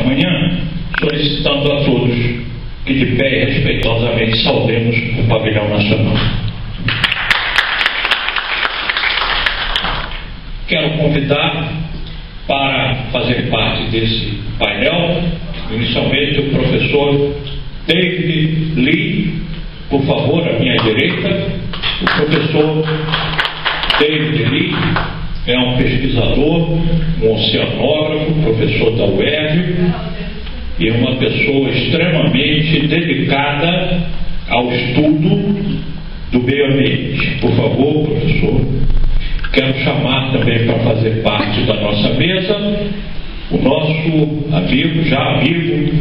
manhã, solicitando a todos que de pé e respeitosamente saudemos o pavilhão nacional. Quero convidar para fazer parte desse painel, inicialmente, o professor David Lee, por favor, à minha direita. O professor David Lee é um pesquisador, um oceanógrafo, professor da UERJ, e é uma pessoa extremamente dedicada ao estudo do meio ambiente. Por favor, professor. Quero chamar também para fazer parte da nossa mesa o nosso amigo, já amigo,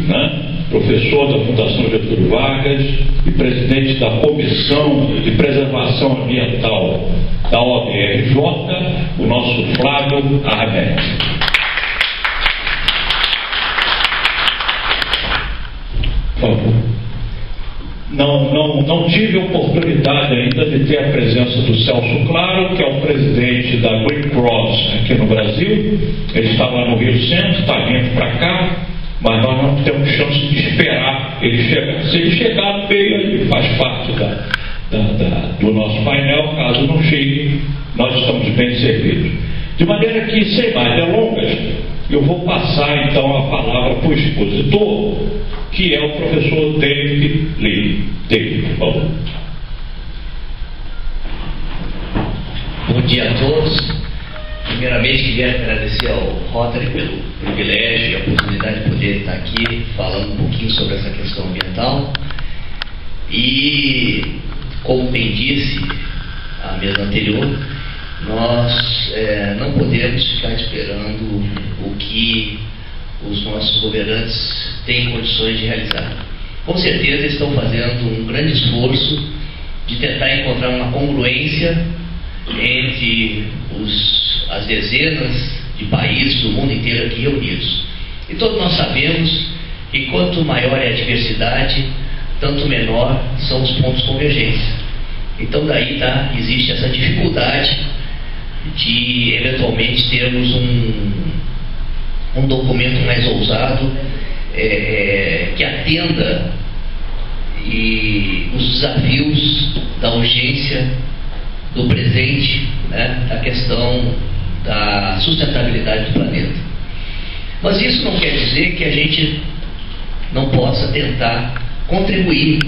professor da Fundação Getúlio Vargas e presidente da Comissão de Preservação Ambiental da OBRJ, o nosso Flávio Armete. Por favor. Não tive oportunidade ainda de ter a presença do Celso Claro, que é o presidente da Green Cross aqui no Brasil. Ele está lá no Rio Centro, está vindo para cá, mas nós não temos chance de esperar ele chegar. Se ele chegar no meio, ele faz parte do nosso painel. Caso não chegue, nós estamos bem servidos. De maneira que, sem mais delongas, eu vou passar então a palavra para o expositor, que é o professor David Lee. David, por favor. Bom dia a todos. Primeiramente, queria agradecer ao Rotary pelo privilégio e a oportunidade de poder estar aqui falando um pouquinho sobre essa questão ambiental. E, como bem disse a mesa anterior, nós não podemos ficar esperando o que os nossos governantes têm condições de realizar. Com certeza estão fazendo um grande esforço de tentar encontrar uma congruência entre as dezenas de países do mundo inteiro aqui reunidos. E todos nós sabemos que quanto maior é a diversidade, tanto menor são os pontos de convergência. Então daí existe essa dificuldade de eventualmente termos um documento mais ousado que atenda os desafios da urgência do presente, da questão da sustentabilidade do planeta. Mas isso não quer dizer que a gente não possa tentar contribuir.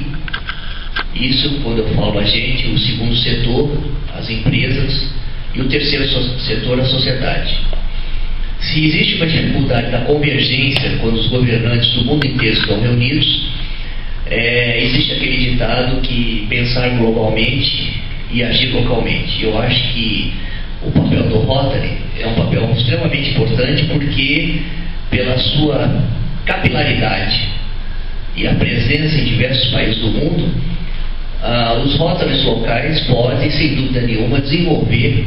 Isso, quando eu falo a gente, o segundo setor, as empresas, e o terceiro setor, a sociedade. Se existe uma dificuldade da convergência quando os governantes do mundo inteiro estão reunidos, existe aquele ditado que pensar globalmente e agir localmente. Eu acho que o papel do Rotary é um papel extremamente importante, porque pela sua capilaridade e a presença em diversos países do mundo, os Rotarys locais podem, sem dúvida nenhuma, desenvolver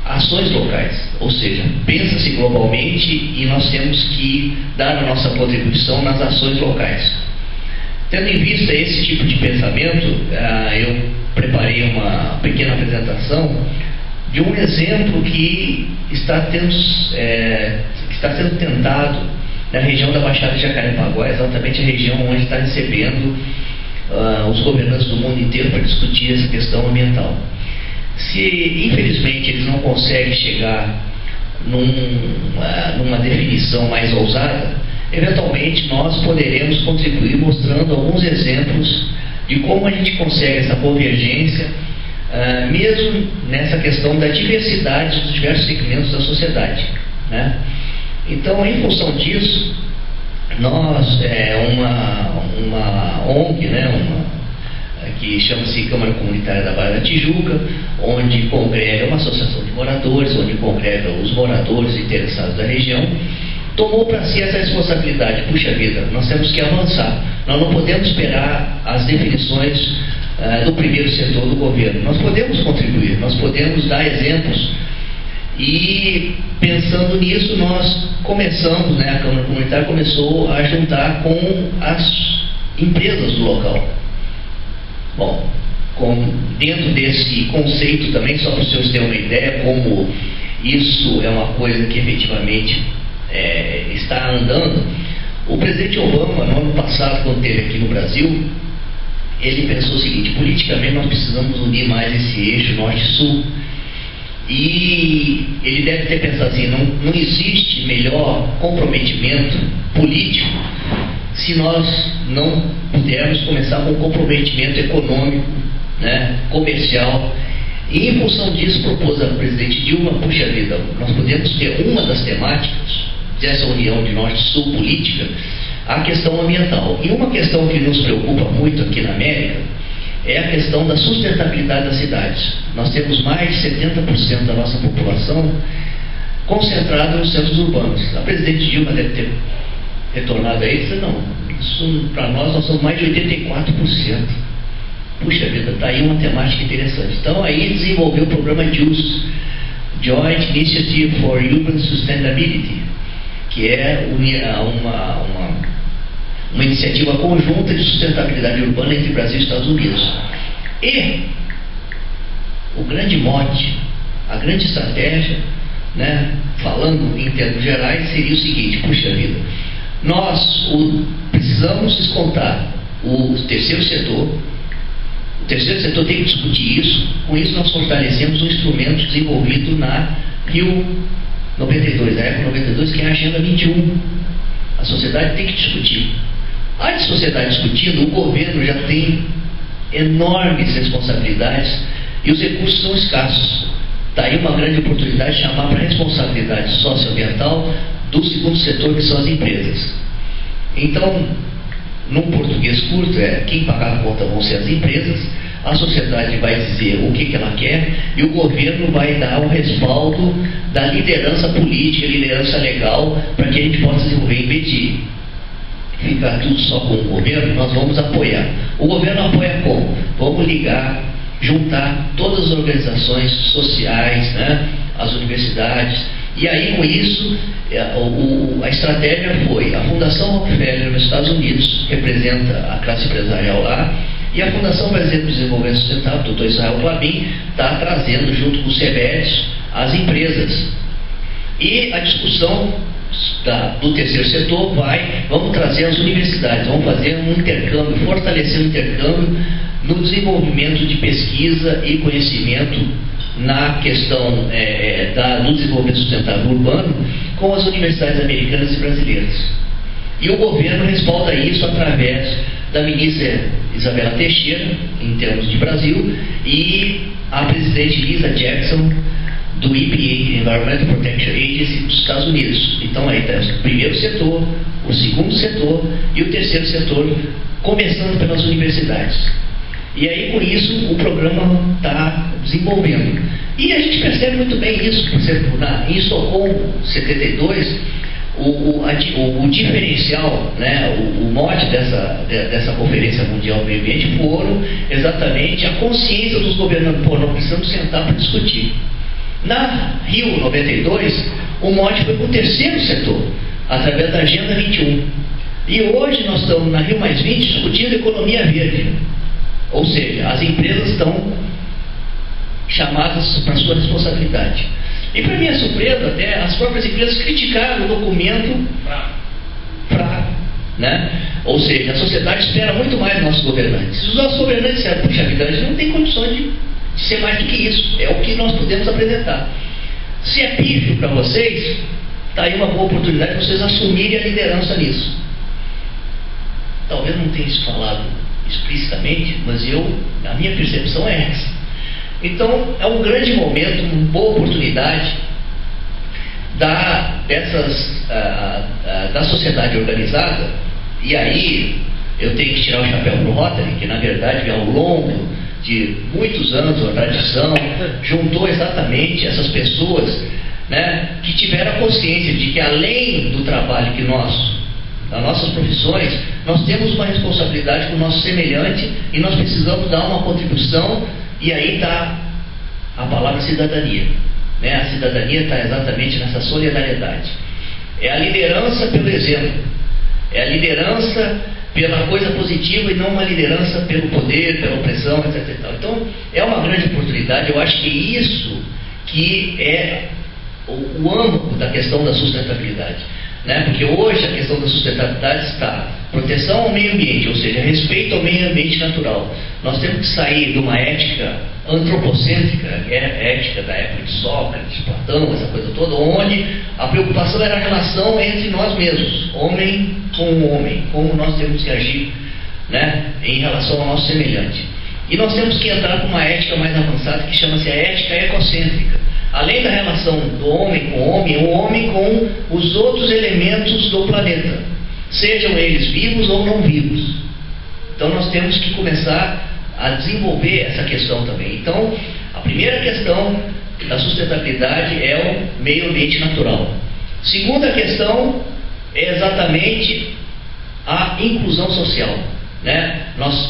ações locais. Ou seja, pensa-se globalmente e nós temos que dar a nossa contribuição nas ações locais. Tendo em vista esse tipo de pensamento, eu preparei uma pequena apresentação de um exemplo que está sendo tentado na região da Baixada de Jacarepaguá, exatamente a região onde está recebendo os governantes do mundo inteiro para discutir essa questão ambiental. Se infelizmente eles não conseguem chegar numa definição mais ousada, eventualmente nós poderemos contribuir mostrando alguns exemplos de como a gente consegue essa convergência, mesmo nessa questão da diversidade dos diversos segmentos da sociedade, Então, em função disso, nós, uma ONG, que chama-se Câmara Comunitária da Barra da Tijuca, onde congrega uma associação de moradores, onde congrega os moradores interessados da região, tomou para si essa responsabilidade. Puxa vida, nós temos que avançar, nós não podemos esperar as definições do primeiro setor do governo. Nós podemos contribuir, nós podemos dar exemplos. E pensando nisso, nós começamos, a Câmara Comunitária começou a juntar com as empresas do local. Bom, dentro desse conceito também, só para os senhores terem uma ideia como isso é uma coisa que efetivamente está andando, O presidente Obama, no ano passado, quando esteve aqui no Brasil, ele pensou o seguinte: politicamente nós precisamos unir mais esse eixo norte-sul. E ele deve ter pensado assim: não existe melhor comprometimento político se nós não pudermos começar com um comprometimento econômico, né, comercial. E em função disso propôs a presidente Dilma: puxa vida, nós podemos ter uma das temáticas dessa união de norte-sul política, a questão ambiental. E uma questão que nos preocupa muito aqui na América é a questão da sustentabilidade das cidades. Nós temos mais de 70% da nossa população concentrada nos centros urbanos. A presidente Dilma deve ter retornado aí e disse: não, isso para nós somos mais de 84%. Puxa vida, está aí uma temática interessante. Então aí desenvolveu o programa JUST, Joint Initiative for Urban Sustainability, que é uma iniciativa conjunta de sustentabilidade urbana entre Brasil e Estados Unidos. E o grande mote, a grande estratégia, né, falando em termos gerais, seria o seguinte: puxa vida, nós precisamos descontar o terceiro setor. O terceiro setor tem que discutir isso. Com isso nós fortalecemos um instrumento desenvolvido na Rio 92, na época 92, que é a Agenda 21. A sociedade tem que discutir. A sociedade discutindo, o governo já tem enormes responsabilidades e os recursos são escassos. Está aí uma grande oportunidade de chamar para a responsabilidade socioambiental do segundo setor, que são as empresas. Então, num português curto, quem pagar a conta vão ser as empresas, a sociedade vai dizer o que ela quer e o governo vai dar o respaldo da liderança política, liderança legal, para que a gente possa desenvolver. Em vez de ficar tudo só com o governo, nós vamos apoiar. O governo apoia como? Vamos ligar, juntar todas as organizações sociais, né, as universidades, e aí com isso a estratégia foi: a Fundação Rockefeller nos Estados Unidos representa a classe empresarial lá, e a Fundação Brasileira de Desenvolvimento Sustentável, o Dr. Israel Klabin, está trazendo junto com o CEBET as empresas. E a discussão do terceiro setor vamos trazer as universidades, vamos fazer um intercâmbio, fortalecer o intercâmbio no desenvolvimento de pesquisa e conhecimento na questão do desenvolvimento sustentável urbano com as universidades americanas e brasileiras. E o governo respalda isso através da ministra Isabela Teixeira, em termos de Brasil, e a presidente Lisa Jackson, do EPA, Environmental Protection Agency, dos Estados Unidos. Então aí está o primeiro setor, o segundo setor e o terceiro setor, começando pelas universidades. E aí com isso o programa está desenvolvendo. E a gente percebe muito bem isso. Por exemplo, em Estocolmo 72, o diferencial, né, o mote dessa Conferência Mundial do Meio Ambiente foram exatamente a consciência dos governantes: nós precisamos sentar para discutir. Na Rio 92, o mote foi para o terceiro setor, através da Agenda 21. E hoje nós estamos na Rio +20 discutindo economia verde. Ou seja, as empresas estão chamadas para sua responsabilidade. E para minha surpresa, até as próprias empresas criticaram o documento né? Ou seja, a sociedade espera muito mais dos nossos governantes. Se os nossos governantes disserem: puxa vida, a gente não tem condições de ser mais do que isso, é o que nós podemos apresentar. Se é pífio para vocês, está aí uma boa oportunidade de vocês assumirem a liderança nisso. Talvez não tenha isso falado explicitamente, mas a minha percepção é essa. Então é um grande momento, uma boa oportunidade da sociedade organizada. E aí eu tenho que tirar o chapéu para o Rotary, que na verdade ao longo de muitos anos, uma tradição, juntou exatamente essas pessoas, né, que tiveram a consciência de que, além do trabalho das nossas profissões, nós temos uma responsabilidade com o nosso semelhante e nós precisamos dar uma contribuição. E aí está a palavra cidadania, né? A cidadania está exatamente nessa solidariedade. É a liderança pelo exemplo, é a liderança pela coisa positiva e não uma liderança pelo poder, pela opressão, etc. Então é uma grande oportunidade. Eu acho que isso que é o âmago da questão da sustentabilidade. né? Porque hoje a questão da sustentabilidade está proteção ao meio ambiente, ou seja, respeito ao meio ambiente natural. Nós temos que sair de uma ética antropocêntrica, que é a ética da época de Sócrates, Platão, essa coisa toda, onde a preocupação era a relação entre nós mesmos, homem com homem, como nós temos que agir, né, em relação ao nosso semelhante. E nós temos que entrar com uma ética mais avançada que chama-se a ética ecocêntrica. Além da relação do homem com o homem com os outros elementos do planeta, sejam eles vivos ou não vivos. Então nós temos que começar a desenvolver essa questão também. Então, a primeira questão da sustentabilidade é o meio ambiente natural. Segunda questão é exatamente a inclusão social, né?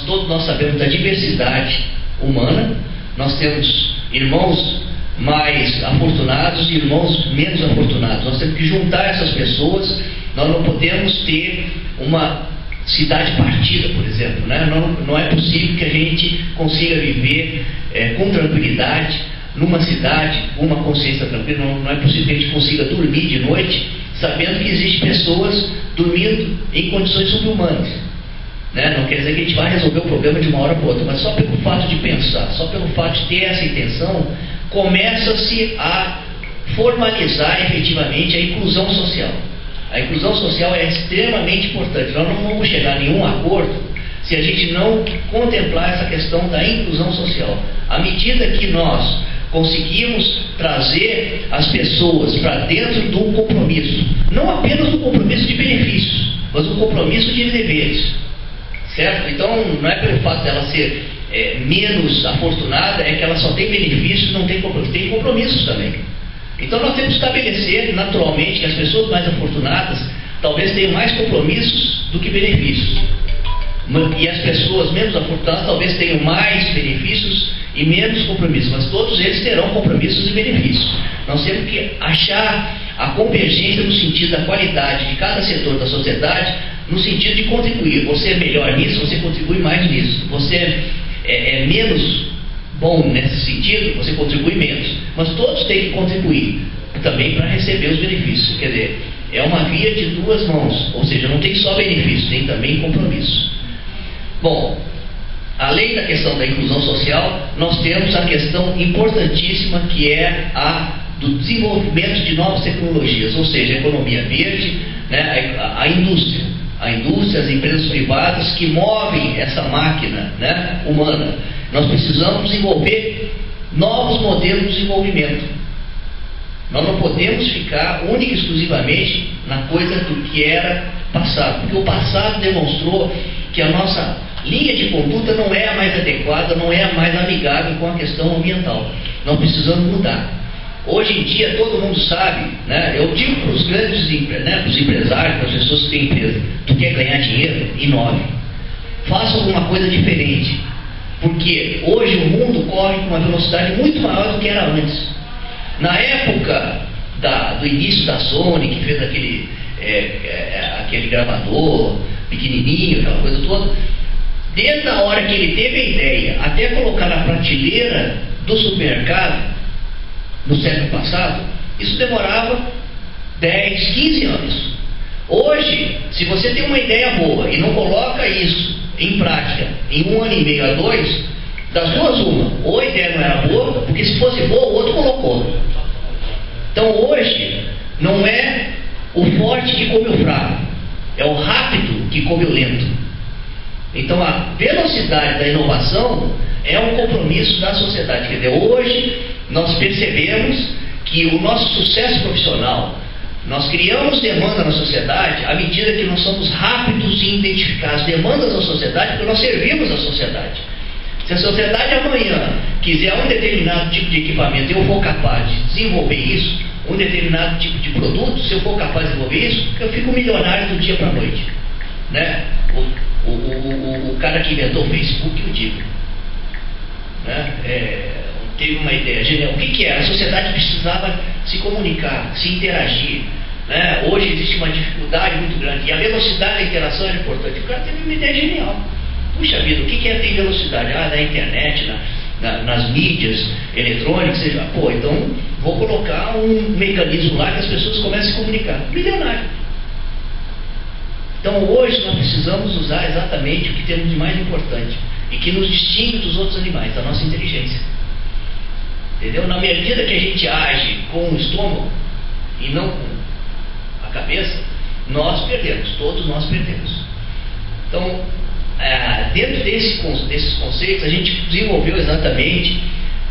Todos nós sabemos da diversidade humana. Nós temos irmãos mais afortunados e irmãos menos afortunados. Nós temos que juntar essas pessoas. Nós não podemos ter uma cidade partida, por exemplo, né? Não é possível que a gente consiga viver com tranquilidade numa cidade, com uma consciência tranquila. Não é possível que a gente consiga dormir de noite sabendo que existem pessoas dormindo em condições subhumanas, né? Não quer dizer que a gente vai resolver o problema de uma hora para outra, mas só pelo fato de pensar, só pelo fato de ter essa intenção, começa-se a formalizar efetivamente a inclusão social. A inclusão social é extremamente importante. Nós não vamos chegar a nenhum acordo se a gente não contemplar essa questão da inclusão social. À medida que nós conseguimos trazer as pessoas para dentro do compromisso, não apenas do compromisso de benefícios, mas do compromisso de deveres, certo? Então, não é pelo fato dela ser menos afortunada, é que ela só tem benefícios e não tem compromissos. Tem compromissos também. Então nós temos que estabelecer naturalmente que as pessoas mais afortunadas talvez tenham mais compromissos do que benefícios, e as pessoas menos afortunadas talvez tenham mais benefícios e menos compromissos, mas todos eles terão compromissos e benefícios. Nós temos que achar a convergência no sentido da qualidade de cada setor da sociedade, no sentido de contribuir. Você é melhor nisso, você contribui mais nisso. Você é menos bom nesse sentido, você contribui menos. Mas todos têm que contribuir também para receber os benefícios. Quer dizer, é uma via de duas mãos, ou seja, não tem só benefício, tem também compromisso. Bom, além da questão da inclusão social, nós temos a questão importantíssima que é a do desenvolvimento de novas tecnologias, ou seja, a economia verde, né, a indústria, as empresas privadas que movem essa máquina, né, humana. Nós precisamos desenvolver novos modelos de desenvolvimento. Nós não podemos ficar única e exclusivamente na coisa do que era passado, porque o passado demonstrou que a nossa linha de conduta não é a mais adequada, não é a mais amigável com a questão ambiental. Nós precisamos mudar. Hoje em dia todo mundo sabe, né? Eu digo para os grandes para os empresários, para as pessoas que têm empresa: tu quer ganhar dinheiro? Inove. Faça alguma coisa diferente. Porque hoje o mundo corre com uma velocidade muito maior do que era antes. Na época do início da Sony, que fez aquele gravador pequenininho, aquela coisa toda, desde a hora que ele teve a ideia até colocar na prateleira do supermercado, no século passado, isso demorava 10, 15 anos. Hoje, se você tem uma ideia boa e não coloca isso em prática em 1 ano e meio a 2, das duas uma: ou a ideia não era boa, porque se fosse boa o outro colocou. Então hoje não é o forte que come o fraco, é o rápido que come o lento. Então a velocidade da inovação é um compromisso da sociedade. Quer dizer, hoje nós percebemos que o nosso sucesso profissional, nós criamos demanda na sociedade à medida que nós somos rápidos em identificar as demandas da sociedade, porque nós servimos a sociedade. Se a sociedade amanhã quiser um determinado tipo de equipamento e eu for capaz de desenvolver isso, um determinado tipo de produto, se eu for capaz de desenvolver isso, eu fico milionário do dia para a noite, né? O cara que inventou o Facebook, eu digo, né? Teve uma ideia genial. O que era? A sociedade precisava se comunicar, se interagir, né? Hoje existe uma dificuldade muito grande e a velocidade da interação é importante. O cara teve uma ideia genial. Puxa vida, o que é ter velocidade? Na internet, nas mídias eletrônicas, seja, então vou colocar um mecanismo lá que as pessoas comecem a se comunicar. Milionário. Então hoje nós precisamos usar exatamente o que temos de mais importante e que nos distingue dos outros animais, da nossa inteligência. Entendeu? Na medida que a gente age com o estômago e não com a cabeça, nós perdemos, todos nós perdemos. Então, dentro desses conceitos, a gente desenvolveu exatamente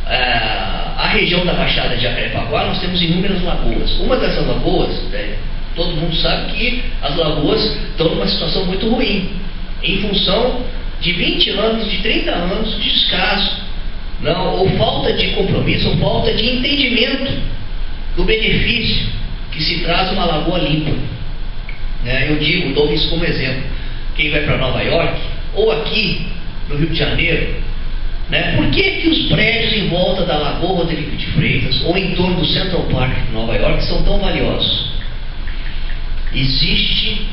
a região da Baixada de Jacarepaguá. Nós temos inúmeras lagoas. Uma dessas lagoas, todo mundo sabe que as lagoas estão numa situação muito ruim, em função de 20 anos, de 30 anos de descaso, ou falta de compromisso, ou falta de entendimento do benefício que se traz uma lagoa limpa. Eu dou isso como exemplo. Quem vai para Nova York, ou aqui no Rio de Janeiro, por que os prédios em volta da Lagoa Rodrigo de Freitas, ou em torno do Central Park de Nova York, são tão valiosos? Existe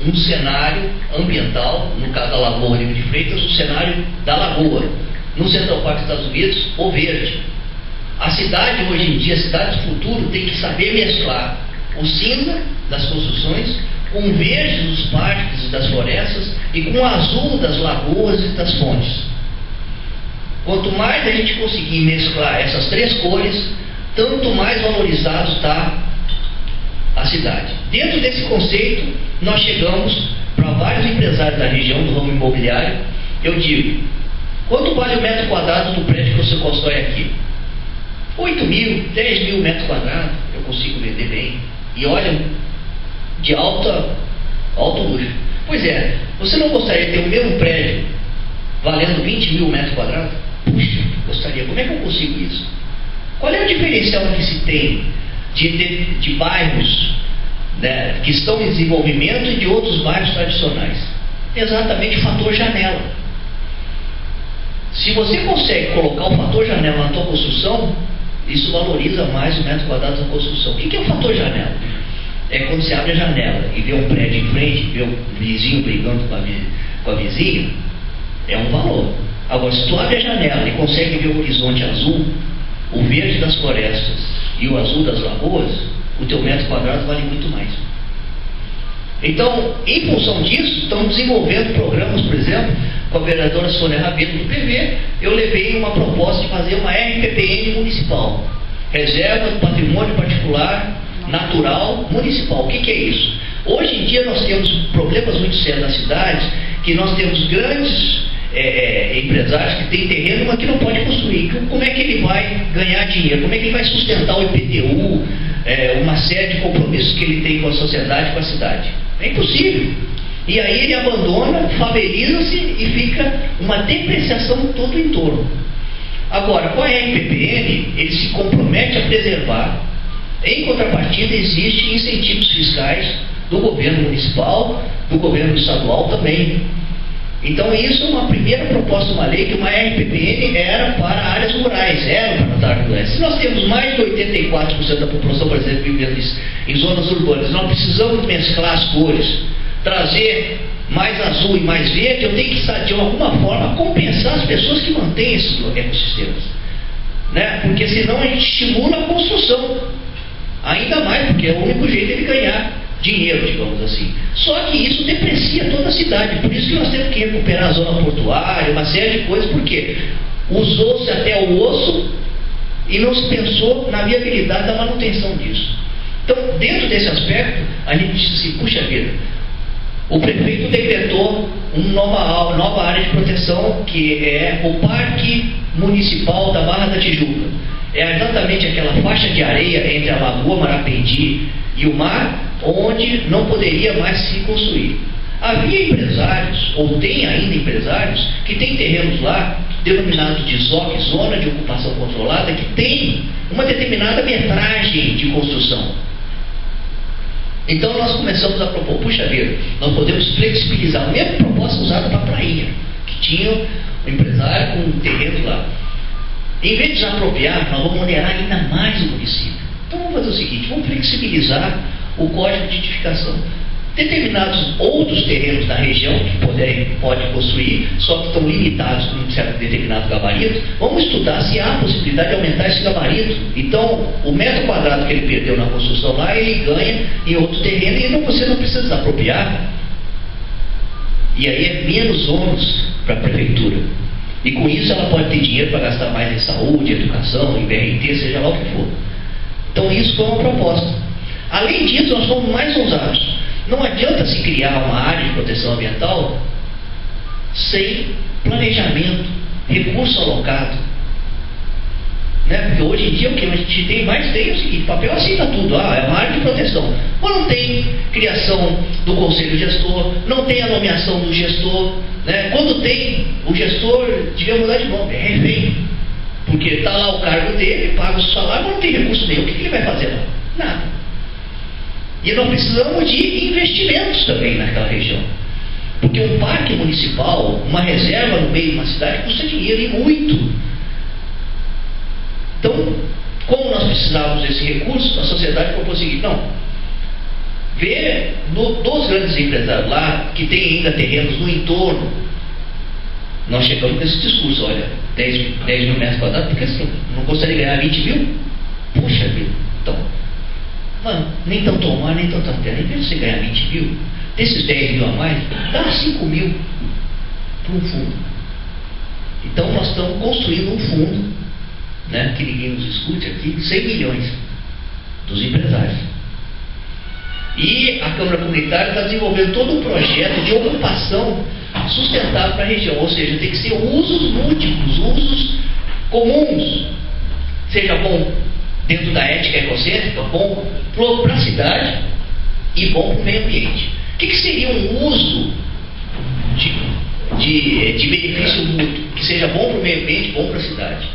um cenário ambiental, no caso da Lagoa Rodrigo de Freitas, o cenário da lagoa. No Central Park dos Estados Unidos, o verde. A cidade hoje em dia, a cidade do futuro, tem que saber mesclar o cinza das construções com o verde dos parques e das florestas e com o azul das lagoas e das fontes. Quanto mais a gente conseguir mesclar essas três cores, tanto mais valorizado está a cidade. Dentro desse conceito, nós chegamos para vários empresários da região do ramo imobiliário. Eu digo: quanto vale o metro quadrado do prédio que você constrói aqui? 8 mil, 10 mil metros quadrados, eu consigo vender bem. E olha, de alto luxo. Pois é, você não gostaria de ter o mesmo prédio valendo 20 mil metros quadrados? Puxa, gostaria. Como é que eu consigo isso? Qual é o diferencial que se tem de bairros que estão em desenvolvimento e de outros bairros tradicionais? Exatamente o fator janela. Se você consegue colocar o fator janela na tua construção, isso valoriza mais o metro quadrado da construção. O que é o fator janela? É quando você abre a janela e vê um prédio em frente, vê o vizinho brigando com a vizinha, é um valor. Agora, se tu abre a janela e consegue ver o horizonte azul, o verde das florestas e o azul das lagoas, o teu metro quadrado vale muito mais. Então, em função disso, estamos desenvolvendo programas, por exemplo, com a vereadora Sônia Rabelo do PV. Eu levei uma proposta de fazer uma RPPN municipal, Reserva do Patrimônio Particular Natural Municipal. O que é isso? Hoje em dia nós temos problemas muito sérios na cidade, que nós temos grandes empresários que têm terreno, mas que não podem construir. Como é que ele vai ganhar dinheiro? Como é que ele vai sustentar o IPTU, uma série de compromissos que ele tem com a sociedade, com a cidade? É impossível. E aí ele abandona, faveliza-se e fica uma depreciação todo o entorno. Agora, com a RPPN, ele se compromete a preservar. Em contrapartida, existem incentivos fiscais do governo municipal, do governo estadual também. Então, isso é uma primeira proposta de uma lei, que uma RPPN era para áreas rurais, Se nós temos mais de 84% da população brasileira vivendo em zonas urbanas, nós precisamos mesclar as cores, trazer mais azul e mais verde. Eu tenho que, de alguma forma, compensar as pessoas que mantêm esses ecossistemas, porque senão a gente estimula a construção ainda mais, porque é o único jeito de ganhar dinheiro, digamos assim. Só que isso deprecia toda a cidade. Por isso que nós temos que recuperar a zona portuária, uma série de coisas, porque usou-se até o osso e não se pensou na viabilidade da manutenção disso. Então, dentro desse aspecto, a gente disse assim: puxa vida, o prefeito decretou uma nova área de proteção, que é o Parque Municipal da Barra da Tijuca. É exatamente aquela faixa de areia entre a Lagoa Marapendi e o mar, onde não poderia mais se construir. Havia empresários, ou tem ainda empresários, que têm terrenos lá, denominados de ZOC, Zona de Ocupação Controlada, que tem uma determinada metragem de construção. Então nós começamos a propor: puxa vida, nós podemos flexibilizar a mesma proposta usada para a Prainha, que tinha um empresário com um terreno lá. Em vez de desapropriar, nós vamos onerar ainda mais o município. Então vamos fazer o seguinte: vamos flexibilizar o código de edificação. Determinados outros terrenos da região que podem construir, só que estão limitados com um certo determinado gabarito, vamos estudar se há a possibilidade de aumentar esse gabarito. Então, o metro quadrado que ele perdeu na construção lá, ele ganha em outro terreno, e você não precisa desapropriar. E aí é menos ônus para a prefeitura. E com isso ela pode ter dinheiro para gastar mais em saúde, educação, em BRT, seja lá o que for. Então isso foi uma proposta. Além disso, nós fomos mais ousados. Não adianta se criar uma área de proteção ambiental sem planejamento, recurso alocado. Né? Porque hoje em dia o que a gente tem mais tem é o seguinte: papel aceita tudo, é uma área de proteção. Mas não tem criação do conselho gestor, não tem a nomeação do gestor. Né? Quando tem, o gestor devia mudar de nome, é refém. Porque está lá o cargo dele, paga o salário, mas não tem recurso nenhum. O que ele vai fazer lá? Nada. E nós precisamos de investimentos também naquela região. Porque um parque municipal, uma reserva no meio de uma cidade, custa dinheiro e muito. Então, como nós precisávamos desse recurso, a sociedade propôs o seguinte: não, vê dos grandes empresários lá, que tem ainda terrenos no entorno, nós chegamos com esse discurso: olha, 10 mil metros quadrados, porque assim, não gostaria de ganhar 20 mil? Puxa vida, então, mano, nem tanto tomar, nem tanto terra, em vez de você ganhar 20 mil, desses 10 mil a mais, dá 5 mil para um fundo. Então nós estamos construindo um fundo, né, que ninguém nos escute aqui, 100 milhões dos empresários. E a Câmara Comunitária está desenvolvendo todo um projeto de ocupação sustentável para a região, ou seja, tem que ser usos múltiplos, usos comuns, seja bom dentro da ética ecocêntrica, bom para a cidade e bom para o meio ambiente. O que seria um uso de benefício mútuo, que seja bom para o meio ambiente, bom para a cidade?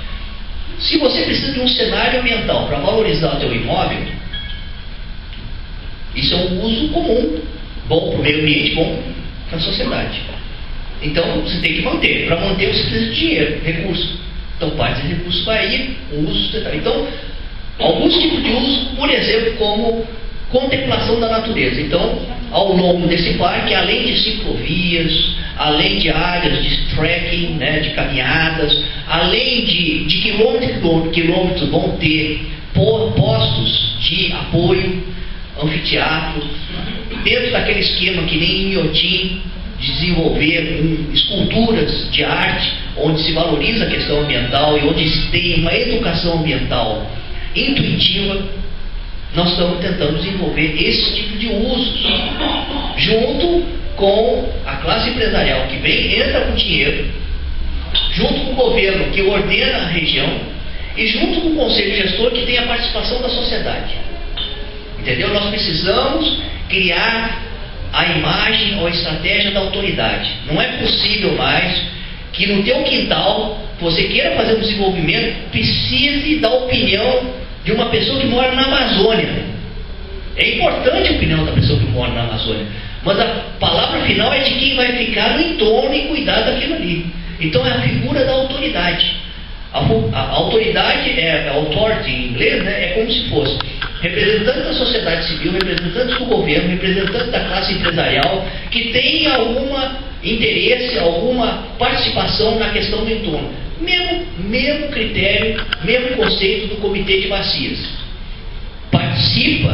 Se você precisa de um cenário ambiental para valorizar o teu imóvel, isso é um uso comum, bom para o meio ambiente, bom para a sociedade. Então você tem que manter. Para manter você precisa de dinheiro, recurso. Então parte desse recurso vai aí, um uso sustentável. Então, alguns tipos de uso, por exemplo, como contemplação da natureza. Então, ao longo desse parque, além de ciclovias, além de áreas de trekking, né, de caminhadas, além de quilômetros vão ter postos de apoio, anfiteatro, dentro daquele esquema que nem em Inhotim, de desenvolver esculturas de arte, onde se valoriza a questão ambiental e onde se tem uma educação ambiental intuitiva. Nós estamos tentando desenvolver esse tipo de usos, junto com a classe empresarial que vem, entra com dinheiro, junto com o governo que ordena a região e junto com o conselho gestor que tem a participação da sociedade. Entendeu? Nós precisamos criar a imagem ou a estratégia da autoridade. Não é possível mais que no teu quintal você queira fazer um desenvolvimento, precise da opinião de uma pessoa que mora na Amazônia. É importante a opinião da pessoa que mora na Amazônia, mas a palavra final é de quem vai ficar no entorno e cuidar daquilo ali. Então é a figura da autoridade. A autoridade, authority em inglês, né, é como se fosse representante da sociedade civil, representante do governo, representante da classe empresarial, que tem algum interesse, alguma participação na questão do entorno. Mesmo critério, mesmo conceito do comitê de bacias. Participa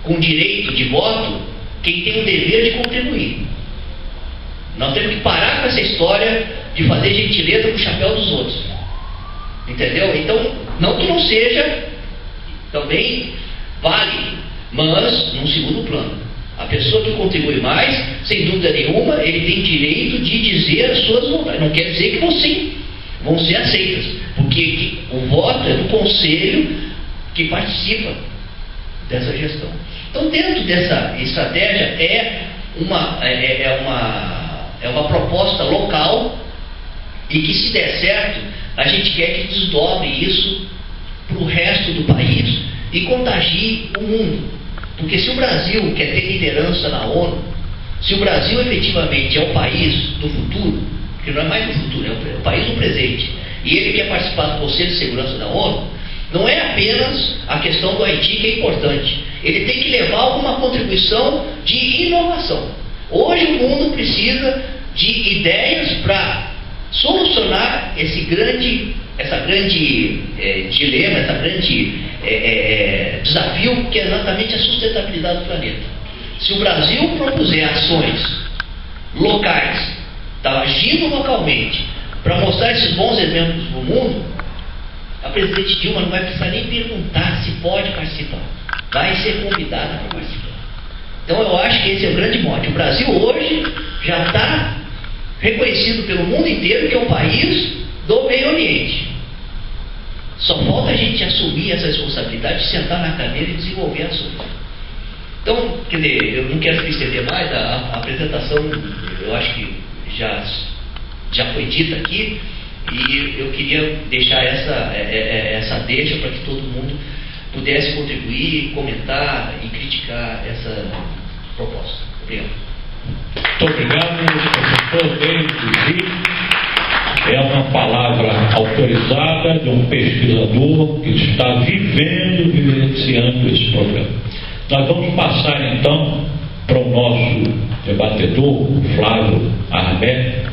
com direito de voto quem tem o dever de contribuir. Nós temos que parar com essa história de fazer gentileza com o chapéu dos outros. Entendeu? Então, não que não seja, também vale, mas num segundo plano. A pessoa que contribui mais, sem dúvida nenhuma, ele tem direito de dizer as suas vontades. Não quer dizer que vão ser aceitas, porque o voto é do conselho que participa dessa gestão. Então, dentro dessa estratégia, é uma proposta local e que, se der certo, a gente quer que desdobre isso para o resto do país e contagie o mundo. Porque se o Brasil quer ter liderança na ONU, se o Brasil efetivamente é o país do futuro, porque não é mais do futuro, é o país do presente, e ele quer participar do Conselho de Segurança da ONU, não é apenas a questão do Haiti que é importante. Ele tem que levar alguma contribuição de inovação. Hoje o mundo precisa de ideias para solucionar esse grande dilema, esse grande desafio que é exatamente a sustentabilidade do planeta. Se o Brasil propuser ações locais, está agindo localmente, para mostrar esses bons exemplos no mundo, a presidente Dilma não vai precisar nem perguntar se pode participar, vai ser convidada para participar. Então eu acho que esse é o grande mote. O Brasil hoje já está reconhecido pelo mundo inteiro que é um país do Meio Oriente. Só falta a gente assumir essa responsabilidade de sentar na cadeira e desenvolver a solução. Então, quer dizer, eu não quero me estender mais, a apresentação eu acho que já foi dita aqui, e eu queria deixar essa deixa para que todo mundo pudesse contribuir, comentar e criticar essa proposta. Obrigado. Muito obrigado, professor David. É uma palavra autorizada de um pesquisador que está vivenciando esse problema. Nós vamos passar então para o nosso debatedor, Flávio Armé,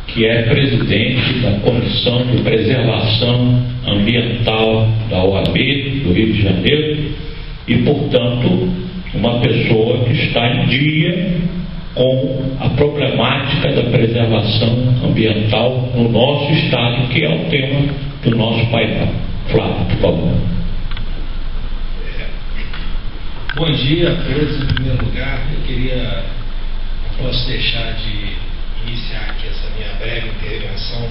que é presidente da Comissão de Preservação Ambiental da OAB do Rio de Janeiro e, portanto, uma pessoa que está em dia com a problemática da preservação ambiental no nosso estado, que é o tema do nosso painel. Flávio, por favor. Bom dia a todos. Em primeiro lugar, não posso deixar de iniciar aqui essa minha breve intervenção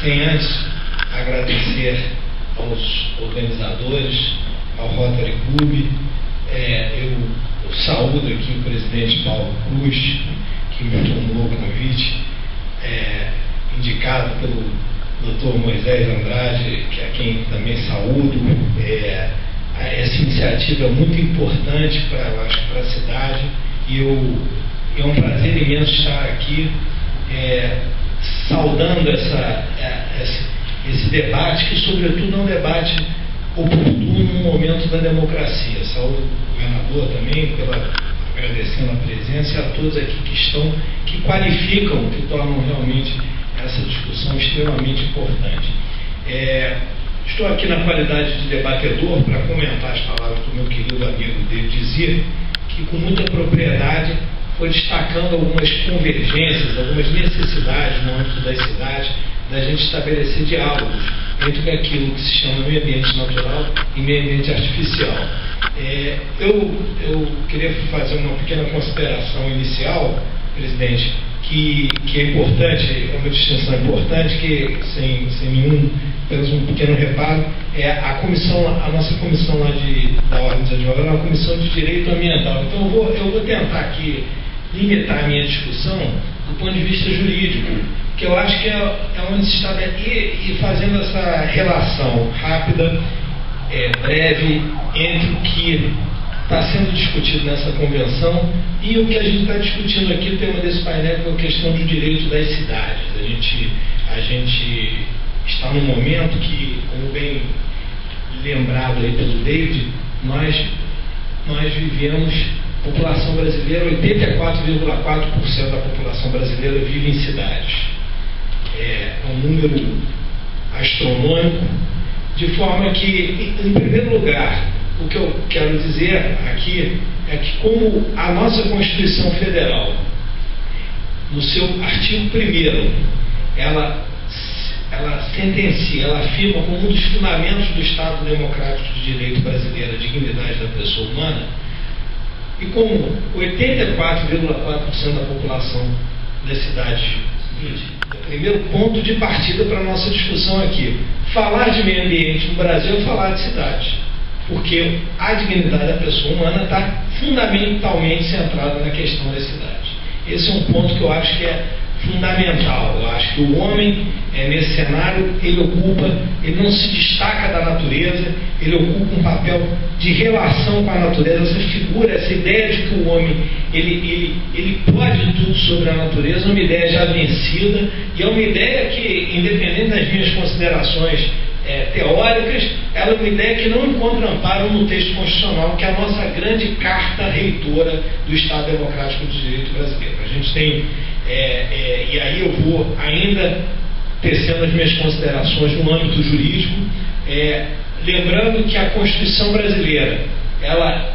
sem antes agradecer aos organizadores, ao Rotary Club. Eu saúdo aqui o presidente Paulo Cruz, que me tomou o convite, indicado pelo Dr. Moisés Andrade, que a quem também saúdo. Essa iniciativa é muito importante para a cidade, e é um prazer imenso estar aqui saudando esse debate, que sobretudo é um debate oportuno no momento da democracia. Saúdo o governador também, agradecendo a presença, e a todos aqui que qualificam, que tornam realmente essa discussão extremamente importante. Estou aqui na qualidade de debatedor para comentar as palavras do meu querido amigo David Dizia, que com muita propriedade foi destacando algumas convergências, algumas necessidades no âmbito das cidades, da gente estabelecer diálogos entre aquilo que se chama meio ambiente natural e meio ambiente artificial. Eu queria fazer uma pequena consideração inicial, presidente, que é importante, é uma distinção importante, que sem nenhum, apenas um pequeno reparo, a nossa comissão lá da Ordem dos Advogados é uma comissão de direito ambiental. Então eu vou tentar aqui limitar a minha discussão do ponto de vista jurídico, que eu acho que é onde se está e fazendo essa relação rápida, breve, entre o que está sendo discutido nessa convenção e o que a gente está discutindo aqui, o tema desse painel, que é a questão do direito das cidades. A gente está num momento que, como bem lembrado aí pelo David, nós vivemos, população brasileira, 84,4% da população brasileira vive em cidades. É um número astronômico, de forma que, em primeiro lugar, o que eu quero dizer aqui é que, como a nossa Constituição Federal, no seu artigo 1º, ela sentencia, ela afirma como um dos fundamentos do Estado Democrático de Direito brasileiro a dignidade da pessoa humana, e como 84,4% da população das cidades vive, é o primeiro ponto de partida para a nossa discussão aqui. Falar de meio ambiente no Brasil é falar de cidades, porque a dignidade da pessoa humana está fundamentalmente centrada na questão das cidades. Esse é um ponto que eu acho que é fundamental. Eu acho que o homem, nesse cenário, ele não se destaca da natureza, ele ocupa um papel de relação com a natureza. Essa figura, essa ideia de que o homem ele pode tudo sobre a natureza é uma ideia já vencida, e é uma ideia que, independente das minhas considerações teóricas, ela é uma ideia que não encontra amparo no texto constitucional, que é a nossa grande carta reitora do Estado Democrático de Direito brasileiro. A gente tem, e aí eu vou ainda tecendo as minhas considerações no âmbito jurídico, lembrando que a Constituição brasileira, ela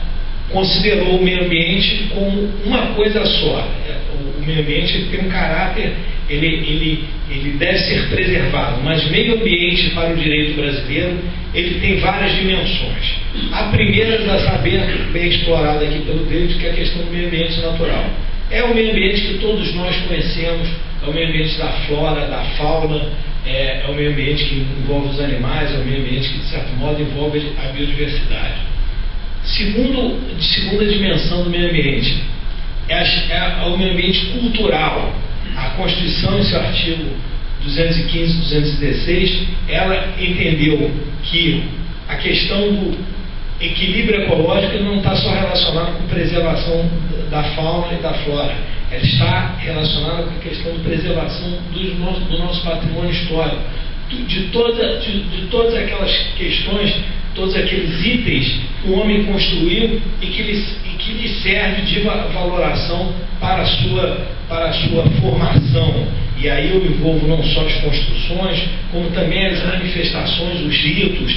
considerou o meio ambiente como uma coisa só. O meio ambiente ele tem um caráter, ele deve ser preservado, mas meio ambiente para o direito brasileiro, ele tem várias dimensões. A primeira a saber, bem explorada aqui pelo David, que é a questão do meio ambiente natural. É o meio ambiente que todos nós conhecemos, é o meio ambiente da flora, da fauna, é o meio ambiente que envolve os animais, é o meio ambiente que, de certo modo, envolve a biodiversidade. Segunda dimensão do meio ambiente é o meio ambiente cultural. A Constituição, em seu artigo 215 e 216, ela entendeu que a questão do equilíbrio ecológico não está só relacionada com preservação da fauna e da flora, ela está relacionada com a questão de preservação do nosso patrimônio histórico, de todas aquelas questões, todos aqueles itens que o homem construiu e que lhe serve de valoração para a sua formação. E aí eu envolvo não só as construções, como também as manifestações, os ritos,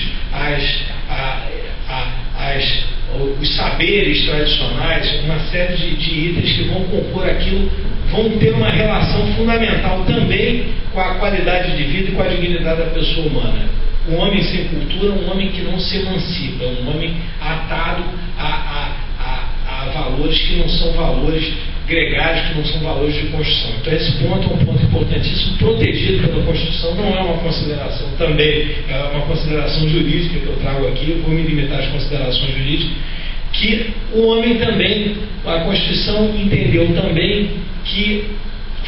os saberes tradicionais, uma série de itens que vão compor aquilo, vão ter uma relação fundamental também com a qualidade de vida e com a dignidade da pessoa humana. Um homem sem cultura é um homem que não se emancipa, é um homem atado a valores que não são valores gregários, que não são valores de construção. Então esse ponto é um ponto importantíssimo, protegido pela Constituição, não é uma consideração também, é uma consideração jurídica que eu trago aqui, eu vou me limitar às considerações jurídicas, que o homem também, a Constituição entendeu também que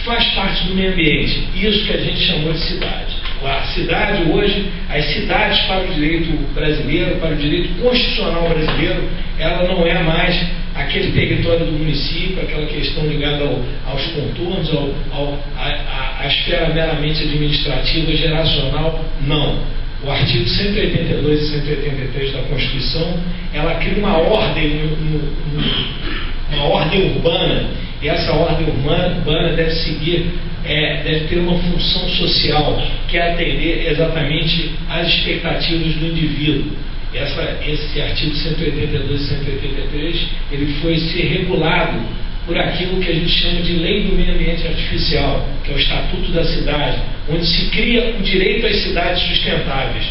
faz parte do meio ambiente, isso que a gente chamou de cidade. A cidade hoje, as cidades para o direito brasileiro, para o direito constitucional brasileiro, ela não é mais aquele território do município, aquela questão ligada aos contornos, à esfera meramente administrativa, geracional, não. O artigo 182 e 183 da Constituição, ela cria uma ordem, uma ordem urbana, e essa ordem urbana deve seguir, deve ter uma função social, que é atender exatamente às expectativas do indivíduo. Esse artigo 182 e 183, ele foi ser regulado por aquilo que a gente chama de Lei do Meio Ambiente Artificial, que é o Estatuto da Cidade, onde se cria o direito às cidades sustentáveis.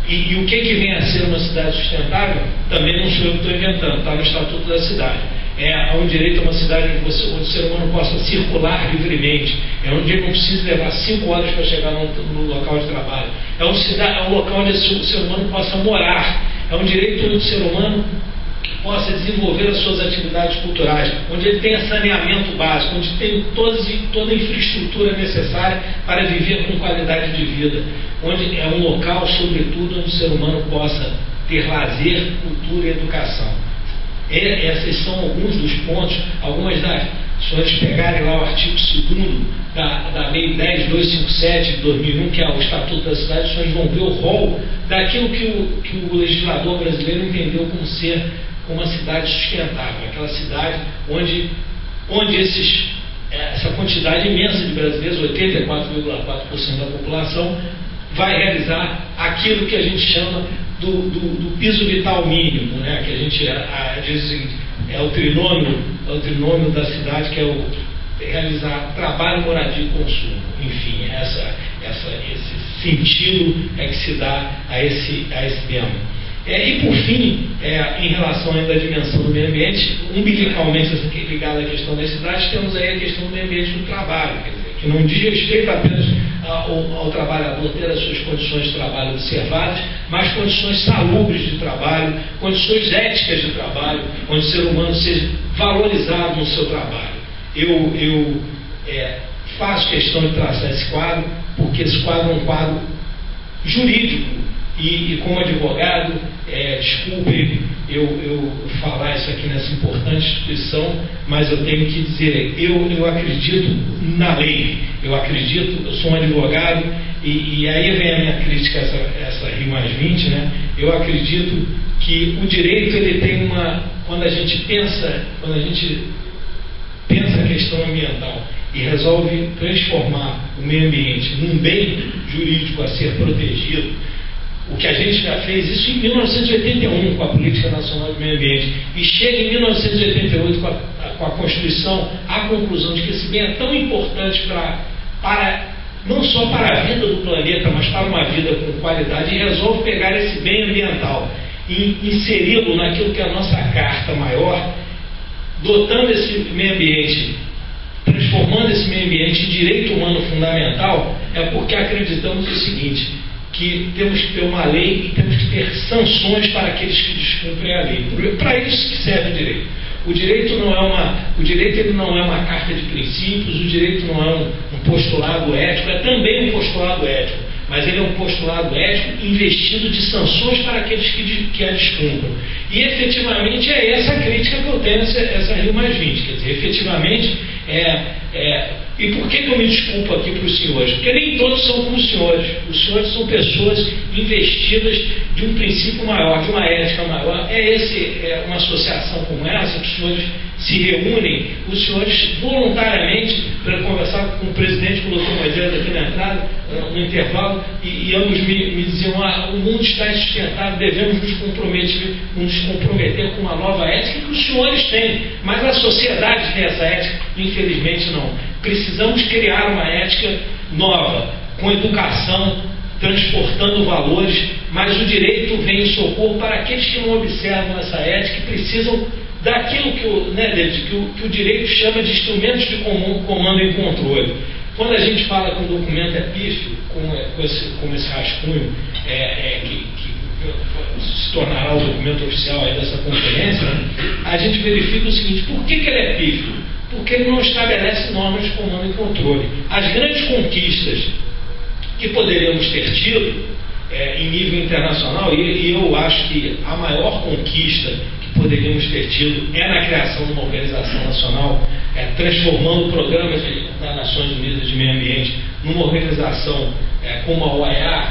E o que vem a ser uma cidade sustentável, também não sou eu que estou inventando, está no Estatuto da Cidade. É um direito a uma cidade onde o ser humano possa circular livremente, é onde ele não precisa levar 5 horas para chegar no local de trabalho, é um local onde o ser humano possa morar, é um direito onde o ser humano possa desenvolver as suas atividades culturais, onde ele tenha saneamento básico, onde tem toda a infraestrutura necessária para viver com qualidade de vida, onde é um local, sobretudo, onde o ser humano possa ter lazer, cultura e educação. Esses são alguns dos pontos, algumas das... Se vocês pegarem lá o artigo 2º da Lei 10.257 de 2001, que é o Estatuto da Cidade, vocês vão ver o rol daquilo que o legislador brasileiro entendeu como ser uma cidade sustentável, aquela cidade onde essa quantidade imensa de brasileiros, 84,4% da população, vai realizar aquilo que a gente chama do piso vital mínimo, né? Que a gente diz o seguinte, é o trinômio da cidade, que é realizar trabalho, moradia e consumo. Enfim, esse sentido é que se dá a esse tema. E por fim, em relação ainda à dimensão do meio ambiente, umbilicalmente ligada à questão das cidades, temos aí a questão do meio ambiente do trabalho, quer dizer, que não diz respeito apenas ao trabalhador ter as suas condições de trabalho observadas, mas condições salubres de trabalho, condições éticas de trabalho, onde o ser humano seja valorizado no seu trabalho. Eu faço questão de traçar esse quadro, porque esse quadro é um quadro jurídico, e como advogado, desculpe eu falar isso aqui nessa importante instituição, mas eu tenho que dizer, eu acredito na lei, eu sou um advogado, e aí vem a minha crítica, essa RI mais 20, né? Eu acredito que o direito, ele tem quando a gente pensa a questão ambiental e resolve transformar o meio ambiente num bem jurídico a ser protegido, o que a gente já fez isso em 1981 com a Política Nacional do Meio Ambiente, e chega em 1988 com a com a Constituição à conclusão de que esse bem é tão importante não só para a vida do planeta, mas para uma vida com qualidade, e resolve pegar esse bem ambiental e inseri-lo naquilo que é a nossa carta maior, dotando esse meio ambiente, transformando esse meio ambiente em direito humano fundamental, é porque acreditamos o seguinte, que temos que ter uma lei e temos que ter sanções para aqueles que descumprem a lei. Para isso que serve o direito. O direito ele não é uma carta de princípios, o direito não é um postulado ético, é também um postulado ético, mas ele é um postulado ético investido de sanções para aqueles que a descumprem. E efetivamente é essa a crítica que eu tenho essa Rio+20, quer dizer, efetivamente e por que eu me desculpo aqui para os senhores? Porque nem todos são como os senhores. Os senhores são pessoas investidas de um princípio maior, de uma ética maior. É uma associação como essa que os senhores se reúnem, os senhores voluntariamente, para conversar com o presidente, com o doutor Moisés aqui na entrada, no intervalo, e ambos me diziam, o mundo está insustentável, devemos nos comprometer com uma nova ética que os senhores têm, mas a sociedade tem essa ética, infelizmente não. Precisamos criar uma ética nova, com educação, transportando valores, mas o direito vem em socorro para aqueles que não observam essa ética e precisam daquilo que o direito chama de instrumentos de comando e controle. Quando a gente fala que um documento é pífio, como esse rascunho, que se tornará o documento oficial aí dessa conferência, a gente verifica o seguinte: por que ele é pífio? Porque ele não estabelece normas de comando e controle. As grandes conquistas que poderíamos ter tido em nível internacional, e eu acho que a maior conquista que poderíamos ter tido é na criação de uma organização nacional, transformando o programa das Nações Unidas de Meio Ambiente numa organização como a OEA,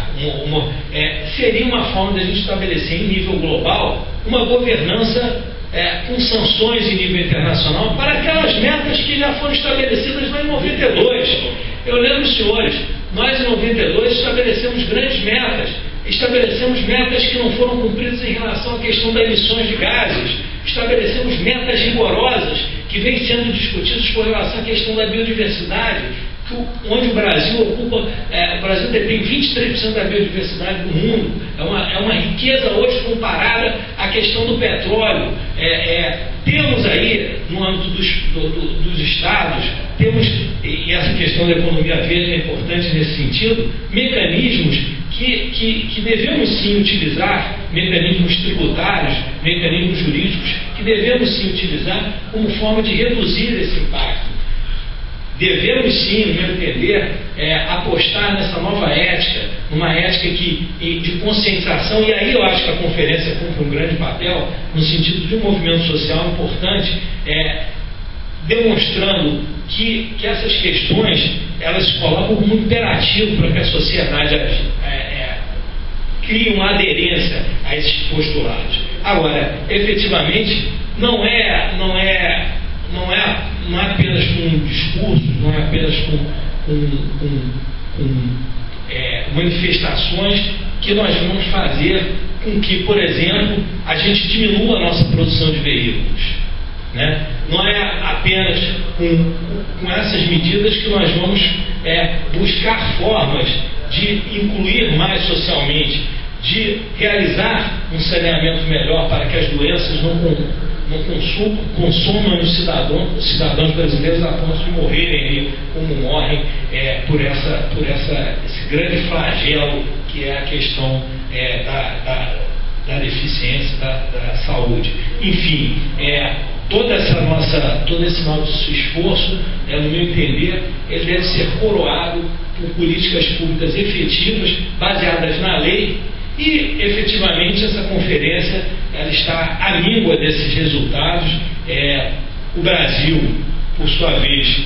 seria uma forma de a gente estabelecer em nível global uma governança com sanções em nível internacional para aquelas metas que já foram estabelecidas lá em 92. Eu lembro, senhores, nós em 92 estabelecemos grandes metas, estabelecemos metas que não foram cumpridas em relação à questão das emissões de gases, estabelecemos metas rigorosas que vêm sendo discutidas com relação à questão da biodiversidade, onde o Brasil o Brasil detém 23% da biodiversidade do mundo, é uma riqueza hoje comparada à questão do petróleo. Temos aí, no âmbito dos estados, e essa questão da economia verde é importante nesse sentido, mecanismos que devemos sim utilizar, mecanismos tributários, mecanismos jurídicos, que devemos sim utilizar como forma de reduzir esse impacto. Devemos sim, no meu entender, apostar nessa nova ética, numa ética de conscientização, e aí eu acho que a conferência cumpre um grande papel, no sentido de um movimento social importante, demonstrando que essas questões, elas se colocam como imperativo para que a sociedade crie uma aderência a esses postulados. Agora, efetivamente, não é apenas com discursos, não é apenas com manifestações que nós vamos fazer com que, por exemplo, a gente diminua a nossa produção de veículos. Né? Não é apenas com essas medidas que nós vamos buscar formas de incluir mais socialmente, de realizar um saneamento melhor para que as doenças não consumam os cidadãos brasileiros a ponto de morrerem como morrem por esse grande flagelo que é a questão da deficiência da saúde. Enfim, todo esse nosso esforço, no meu entender, ele deve ser coroado por políticas públicas efetivas, baseadas na lei. E, efetivamente, essa conferência ela está à míngua desses resultados. O Brasil, por sua vez,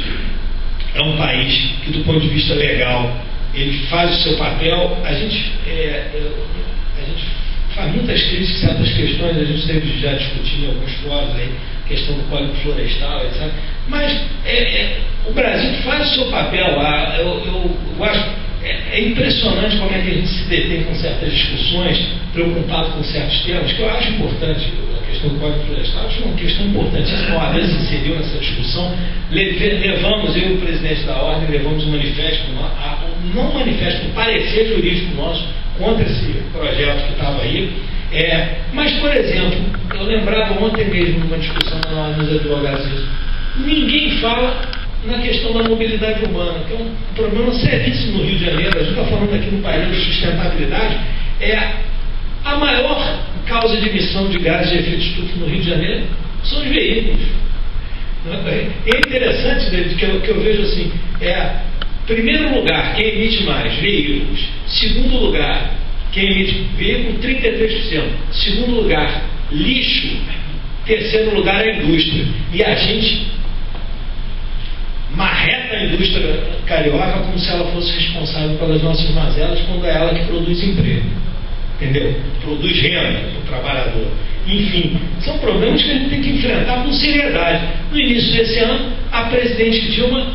é um país que, do ponto de vista legal, ele faz o seu papel. A gente faz muitas críticas, certas questões, a gente sempre já discutiu em alguns fóruns aí, questão do Código Florestal, etc. Mas o Brasil faz o seu papel lá. Eu acho impressionante como é que a gente se detém com certas discussões, preocupado com certos temas, que eu acho importante, a questão do Código Florestal, acho uma questão importantíssima. A OAB se inseriu nessa discussão. Levamos, eu e o presidente da Ordem, levamos um manifesto, não um manifesto, um parecer jurídico nosso contra esse projeto que estava aí. Mas, por exemplo, eu lembrava ontem mesmo numa discussão na Ordem dos Advogados, ninguém fala na questão da mobilidade urbana, que é um problema seríssimo no Rio de Janeiro. A gente está falando aqui no painel de sustentabilidade, a maior causa de emissão de gases de efeito estufa no Rio de Janeiro são os veículos. É interessante, David, que eu vejo assim, primeiro lugar, quem emite mais? Veículos. Segundo lugar, quem emite veículo, 33%. Segundo lugar, lixo. Terceiro lugar, a indústria. E a gente marreta a indústria carioca como se ela fosse responsável pelas nossas mazelas, quando é ela que produz emprego. Entendeu? Produz renda para o trabalhador. Enfim, são problemas que a gente tem que enfrentar com seriedade. No início desse ano, a presidente Dilma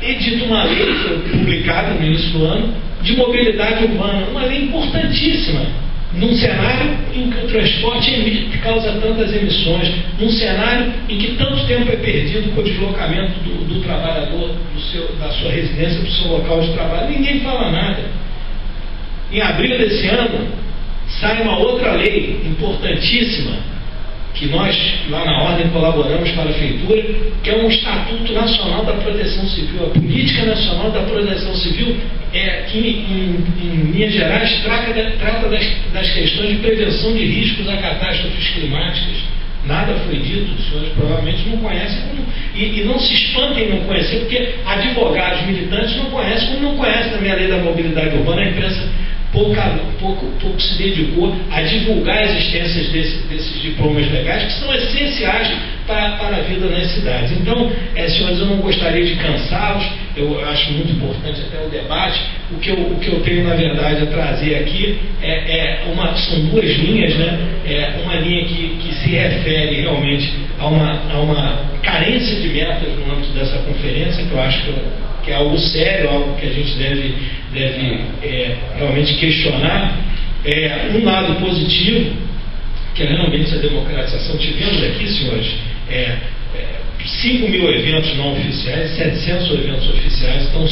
edita uma lei, foi publicada no início do ano, de mobilidade urbana, uma lei importantíssima, num cenário em que o transporte causa tantas emissões, num cenário em que tanto tempo é perdido com o deslocamento do trabalhador da sua residência para o seu local de trabalho. Ninguém fala nada. Em abril desse ano, sai uma outra lei importantíssima, que nós, lá na Ordem, colaboramos para a Feitura, que é um Estatuto Nacional da Proteção Civil, a Política Nacional da Proteção Civil, que em linhas gerais trata das questões de prevenção de riscos a catástrofes climáticas. Nada foi dito, os senhores provavelmente não conhecem, e não se espantem em não conhecer, porque advogados militantes não conhecem, como não conhecem também a lei da mobilidade urbana. A imprensa pouco se dedicou a divulgar a existência desses diplomas legais, que são essenciais para a vida nas cidades. Então, senhores, eu não gostaria de cansá-los, eu acho muito importante até o debate. O que eu tenho, na verdade, a trazer aqui são duas linhas, né? Uma linha que se refere realmente a uma carência de metas no âmbito dessa conferência, que eu acho que é algo sério, algo que a gente deve realmente questionar. Um lado positivo, que é realmente a democratização. Tivemos aqui, senhores, 5 mil eventos não oficiais, 700 eventos oficiais. Então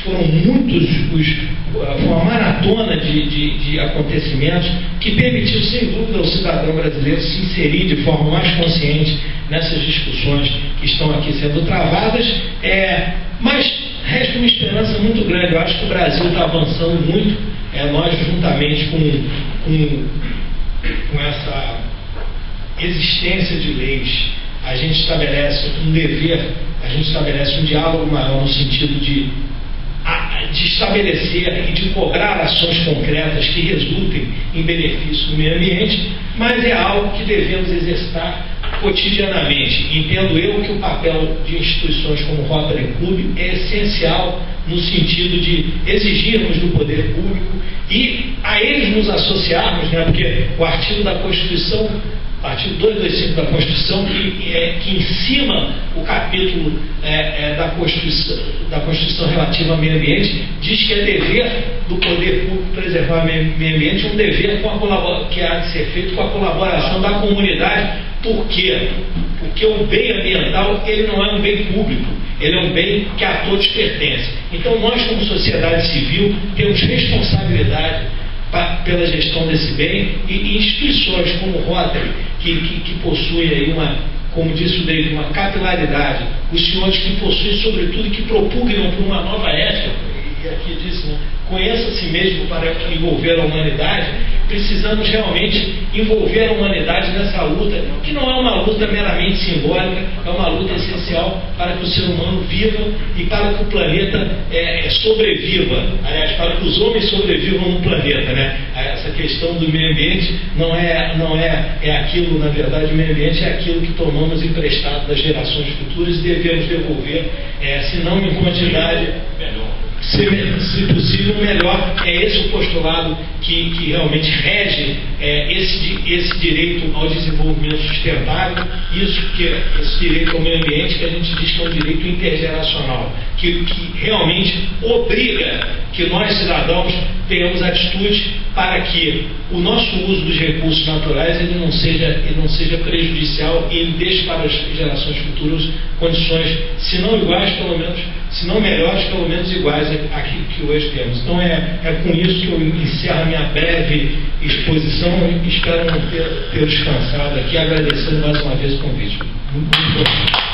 foram muitos, foi uma maratona de acontecimentos que permitiu, sem dúvida, ao cidadão brasileiro se inserir de forma mais consciente nessas discussões que estão aqui sendo travadas. Mas resta uma esperança muito grande. Eu acho que o Brasil está avançando muito. Nós, juntamente com essa existência de leis, a gente estabelece um dever, a gente estabelece um diálogo maior no sentido de estabelecer e de cobrar ações concretas que resultem em benefício do meio ambiente, mas é algo que devemos exercitar cotidianamente. Entendo eu que o papel de instituições como o Rotary Club é essencial no sentido de exigirmos do poder público e a eles nos associarmos, né, porque o artigo da Constituição, artigo 225 da Constituição, que em cima o capítulo da Constituição relativa ao meio ambiente, diz que é dever do poder público preservar o meio ambiente, um dever que há de ser feito com a colaboração da comunidade. Por quê? Porque o bem ambiental, ele não é um bem público, ele é um bem que a todos pertence. Então nós, como sociedade civil, temos responsabilidade pela gestão desse bem, e instituições como o Rotary, que possuem aí como disse o David, uma capilaridade, os senhores que possuem, sobretudo, e que propugnam por uma nova ética, e aqui disse, né, conheça a si mesmo para envolver a humanidade. Precisamos realmente envolver a humanidade nessa luta, que não é uma luta meramente simbólica, é uma luta essencial para que o ser humano viva e para que o planeta sobreviva, aliás, para que os homens sobrevivam no planeta, né? Essa questão do meio ambiente não é aquilo, na verdade, o meio ambiente é aquilo que tomamos emprestado das gerações futuras e devemos devolver, se não em quantidade, se possível, melhor. É esse o postulado que realmente rege esse direito ao desenvolvimento sustentável, esse direito ao meio ambiente, que a gente diz que é um direito intergeracional, que realmente obriga que nós, cidadãos, tenhamos atitude para que o nosso uso dos recursos naturais ele não seja prejudicial e ele deixe para as gerações futuras condições, se não iguais, pelo menos, se não melhores, pelo menos iguais àquilo que hoje temos. Então é com isso que eu encerro a minha breve exposição e espero não ter descansado aqui, agradecendo mais uma vez o convite. Muito bom.